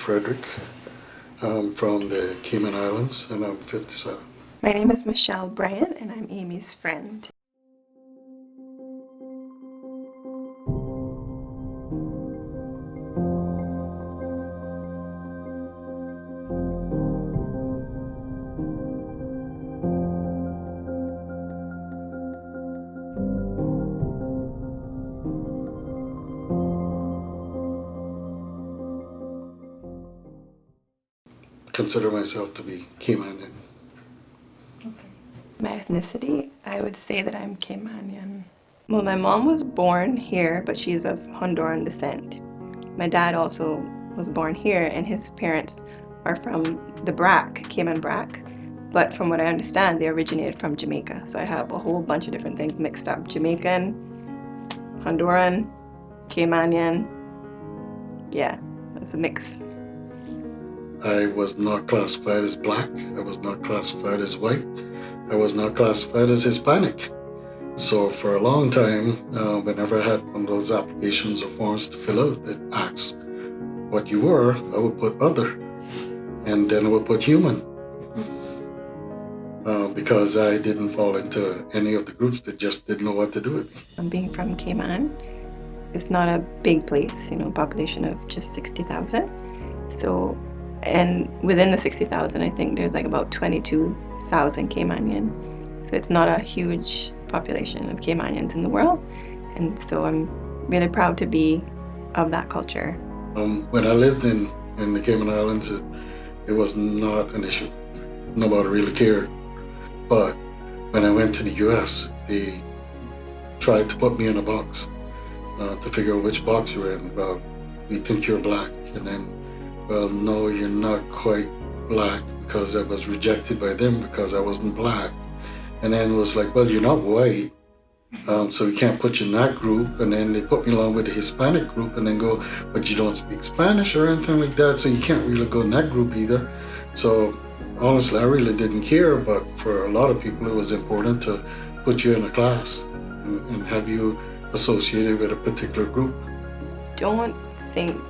Fredrick. I'm from the Cayman Islands and I'm 57. My name is Bryan and I'm Amy's friend. Consider myself to be Caymanian. My ethnicity, I would say that I'm Caymanian. Well, my mom was born here, but she's of Honduran descent. My dad also was born here, and his parents are from the Cayman Brac. But from what I understand, they originated from Jamaica. So I have a whole bunch of different things mixed up. Jamaican, Honduran, Caymanian. Yeah, it's a mix. I was not classified as black. I was not classified as white. I was not classified as Hispanic. So for a long time, whenever I had one of those applications or forms to fill out that asked what you were, I would put other. And then I would put human. Because I didn't fall into any of the groups that just didn't know what to do with me. Being from Cayman, it's not a big place, population of just 60,000. So, and within the 60,000, I think there's like about 22,000 Caymanian. So it's not a huge population of Caymanians in the world. And so I'm really proud to be of that culture. When I lived in the Cayman Islands, it was not an issue. Nobody really cared. But when I went to the US, they tried to put me in a box to figure out which box you're in. Well, we think you're black. And then, well, no, you're not quite black, because I was rejected by them because I wasn't black. And then it was like, well, you're not white, so we can't put you in that group. And then they put me along with the Hispanic group and then go, but you don't speak Spanish or anything like that, so you can't really go in that group either. So honestly, I really didn't care, but for a lot of people it was important to put you in a class and have you associated with a particular group. Don't think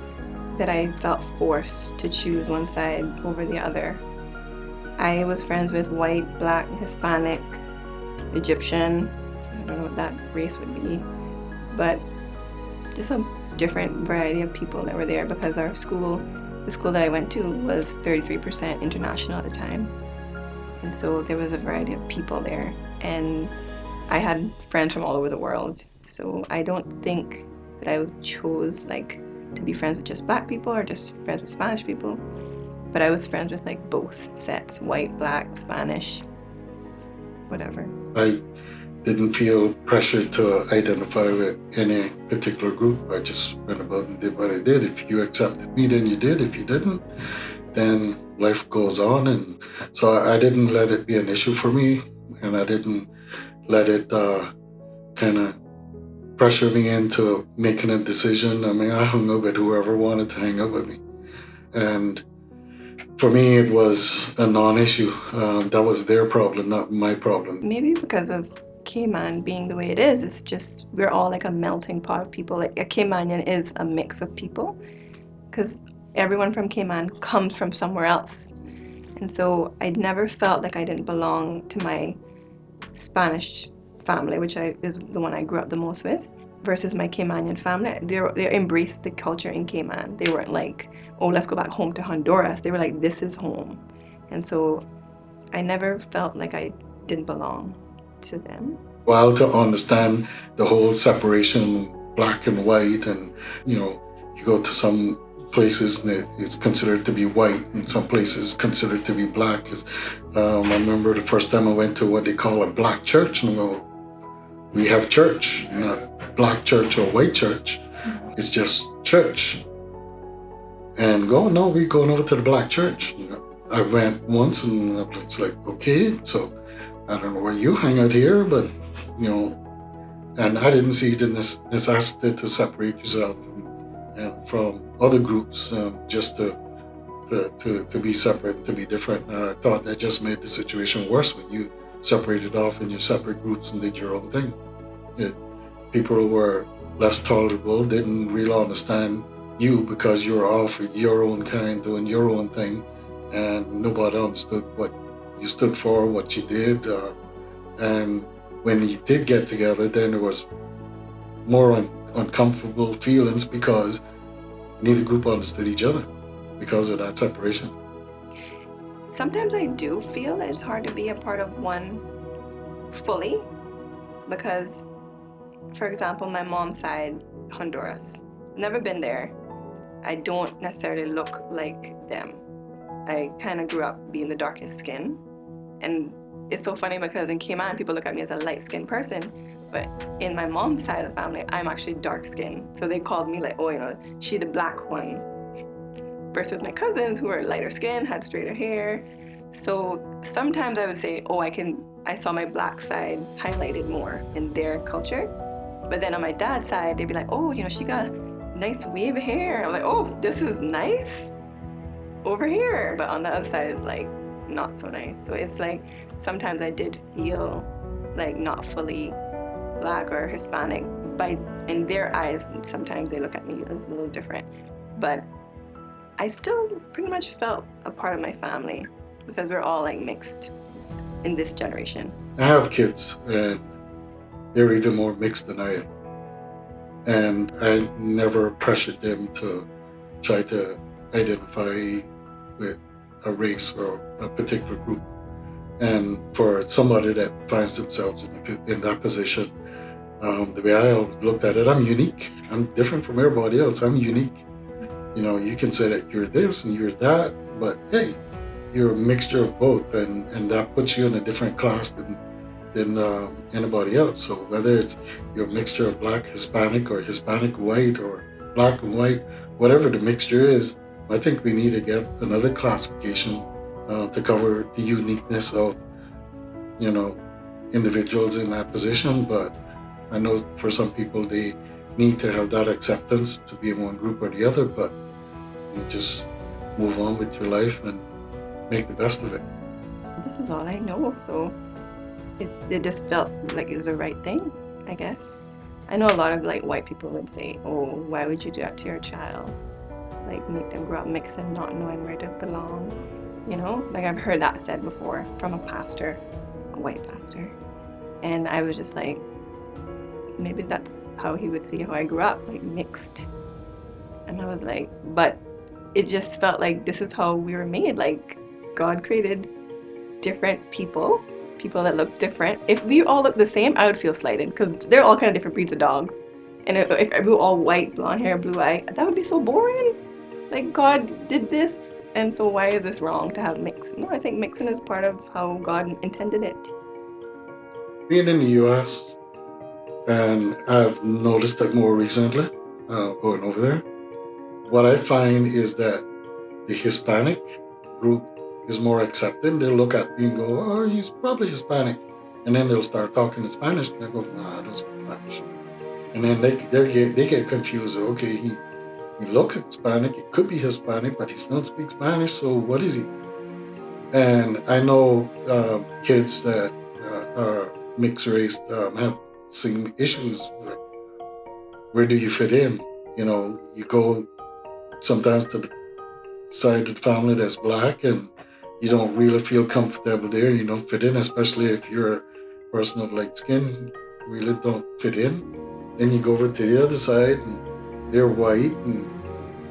that I felt forced to choose one side over the other. I was friends with white, black, Hispanic, Egyptian. I don't know what that race would be, but just a different variety of people that were there, because our school, the school that I went to, was 33% international at the time. And so there was a variety of people there, and I had friends from all over the world. So I don't think that I chose to be friends with just black people or just friends with Spanish people, but I was friends with both sets, white, black, Spanish, whatever. I didn't feel pressured to identify with any particular group. I just went about and did what I did. If you accepted me, then you did. If you didn't, then life goes on. And so I didn't let it be an issue for me, and I didn't let it kind of pressure me into making a decision. I mean, I hung out with whoever wanted to hang out with me. And for me, it was a non-issue. That was their problem, not my problem. Maybe because of Cayman being the way it is, it's just, we're all like a melting pot of people. Like a Caymanian is a mix of people, because everyone from Cayman comes from somewhere else. And so I never felt like I didn't belong to my Spanish family, which is the one I grew up the most with, versus my Caymanian family. They embraced the culture in Cayman. They weren't like, oh, let's go back home to Honduras. They were like, this is home. And so I never felt like I didn't belong to them. Well, to understand the whole separation, black and white, and you go to some places and it's considered to be white, and some places considered to be black. I remember the first time I went to what they call a black church, and we have church, not black church or white church. It's just church. And no, we're going over to the black church. I went once and I was like, okay, so I don't know where you hang out here, but and I didn't see the necessity to separate yourself from other groups, just to be separate, to be different. I thought that just made the situation worse when you separated off in your separate groups and did your own thing. People were less tolerable, didn't really understand you because you're off with your own kind, doing your own thing, and nobody understood what you stood for, what you did. And when you did get together, then there was more uncomfortable feelings because neither group understood each other because of that separation. Sometimes I do feel that it's hard to be a part of one fully because, for example, my mom's side, Honduras, never been there. I don't necessarily look like them. I kind of grew up being the darkest skin. And it's so funny because in Cayman, people look at me as a light-skinned person, but in my mom's side of the family, I'm actually dark-skinned. So they called me like, oh, you know, she the black one. Versus my cousins who are lighter skin, had straighter hair. So sometimes I would say, oh, I saw my black side highlighted more in their culture. But then on my dad's side, they'd be like, oh, you know, she got nice wave of hair. I'm like, oh, this is nice over here. But on the other side, it's like not so nice. So it's like sometimes I did feel like not fully black or Hispanic. In their eyes, sometimes they look at me as a little different. But I still pretty much felt a part of my family because we're all like mixed in this generation. I have kids and they're even more mixed than I am. And I never pressured them to try to identify with a race or a particular group. And for somebody that finds themselves in that position, the way I always looked at it, I'm unique. I'm different from everybody else. I'm unique. You know, you can say that you're this and you're that, but hey, you're a mixture of both, and that puts you in a different class than anybody else. So whether it's you're a mixture of black, Hispanic, or Hispanic white, or black and white, whatever the mixture is, I think we need to get another classification to cover the uniqueness of, you know, individuals in that position. But I know for some people they need to have that acceptance to be in one group or the other, but you just move on with your life and make the best of it. This is all I know, so it just felt like it was the right thing, I guess. I know a lot of like white people would say, oh, why would you do that to your child? Like make them grow up mixed and not knowing where to belong, you know? Like I've heard that said before from a pastor, a white pastor. And I was just like, maybe that's how he would see how I grew up, like mixed. And I was like, but it just felt like this is how we were made. Like God created different people that look different. If we all look the same, I would feel slighted because they're all kind of different breeds of dogs. And if we were all white, blonde hair, blue eye, that would be so boring. Like God did this, and so why is this wrong to have mix? No, I think mixing is part of how God intended it. Being in the U.S., and I've noticed it more recently, going over there, what I find is that the Hispanic group is more accepting. They'll look at me and go, oh, he's probably Hispanic. And then they'll start talking in Spanish. And I go, no, I don't speak Spanish. And then they get confused. Okay, he looks Hispanic. He could be Hispanic, but he doesn't speak Spanish. So what is he? And I know kids that are mixed race have seen issues with where do you fit in? You know, you go sometimes to the side of the family that's black and you don't really feel comfortable there. You don't fit in, especially if you're a person of light skin, you really don't fit in. Then you go over to the other side and they're white and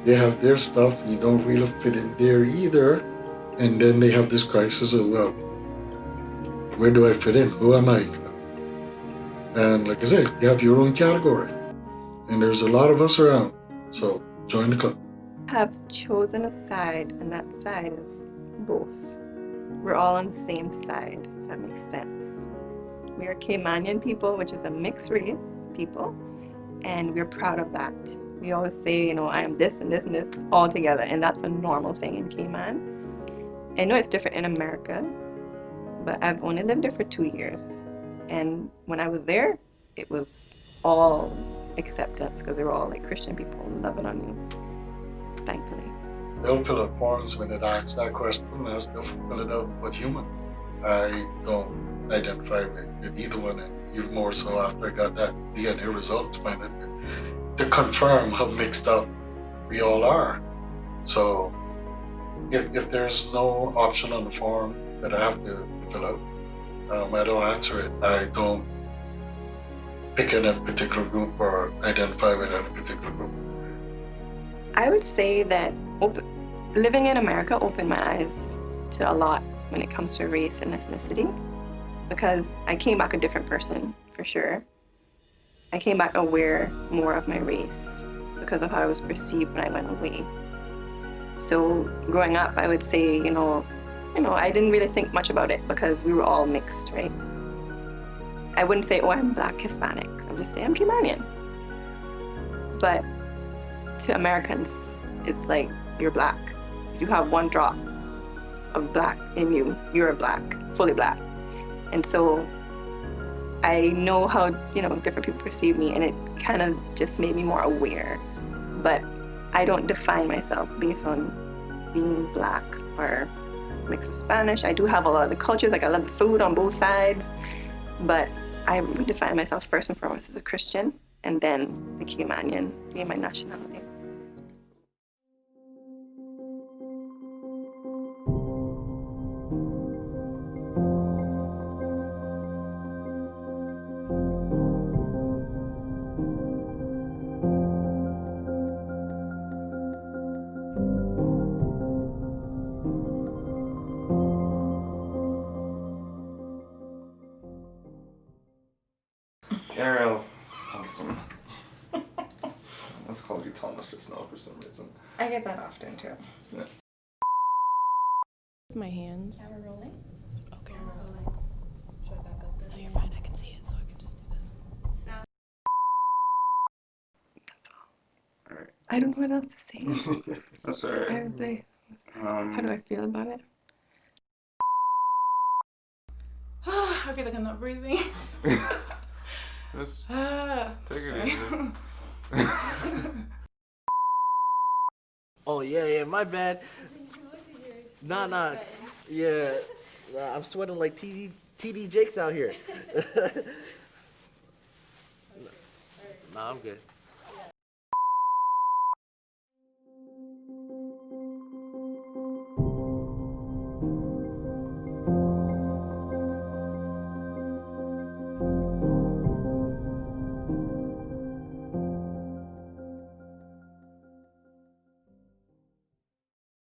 they have their stuff and you don't really fit in there either. And then they have this crisis of, well, where do I fit in? Who am I? And like I said, you have your own category. And there's a lot of us around. So join the club. Have chosen a side, and that side is both. We're all on the same side, if that makes sense. We are Caymanian people, which is a mixed race people, and we're proud of that. We always say, you know, I am this and this and this all together, and that's a normal thing in Cayman. I know it's different in America, but I've only lived there for 2 years. And when I was there, it was all acceptance because they were all like Christian people loving on you, thankfully. They'll fill out forms when it asks that question, and I still fill it out with human. I don't identify with either one, and even more so after I got that DNA result to confirm how mixed up we all are. So if there's no option on the form that I have to fill out, I don't answer it. I don't pick in a particular group or identify with a particular group. I would say that living in America opened my eyes to a lot when it comes to race and ethnicity, because I came back a different person, for sure. I came back aware more of my race because of how I was perceived when I went away. So growing up, I would say, I didn't really think much about it because we were all mixed, right? I wouldn't say, oh, I'm Black, Hispanic. I would just say I'm Caymanian. But to Americans, it's like, you're Black. If you have one drop of Black in you, you're a Black, fully Black. And so I know how, different people perceive me, and it kind of just made me more aware. But I don't define myself based on being Black or mixed with Spanish. I do have a lot of the cultures, like I love the food on both sides, but I would define myself first and foremost as a Christian, and then the Caymanian being my nationality. Ariel, awesome. Let's call you Thomas just now for some reason. I get that often too. Yeah. My hands. Now we're rolling. Okay. We're rolling. Should I back up? No, you're fine. I can see it, so I can just do this. Sound. That's all. All right. I don't know what else to say. That's alright. How do I feel about it? I feel like I'm not breathing. Just take Sorry. it easy. Oh yeah, my bad. Nah, yeah, I'm sweating like TD Jakes out here. Nah, I'm good.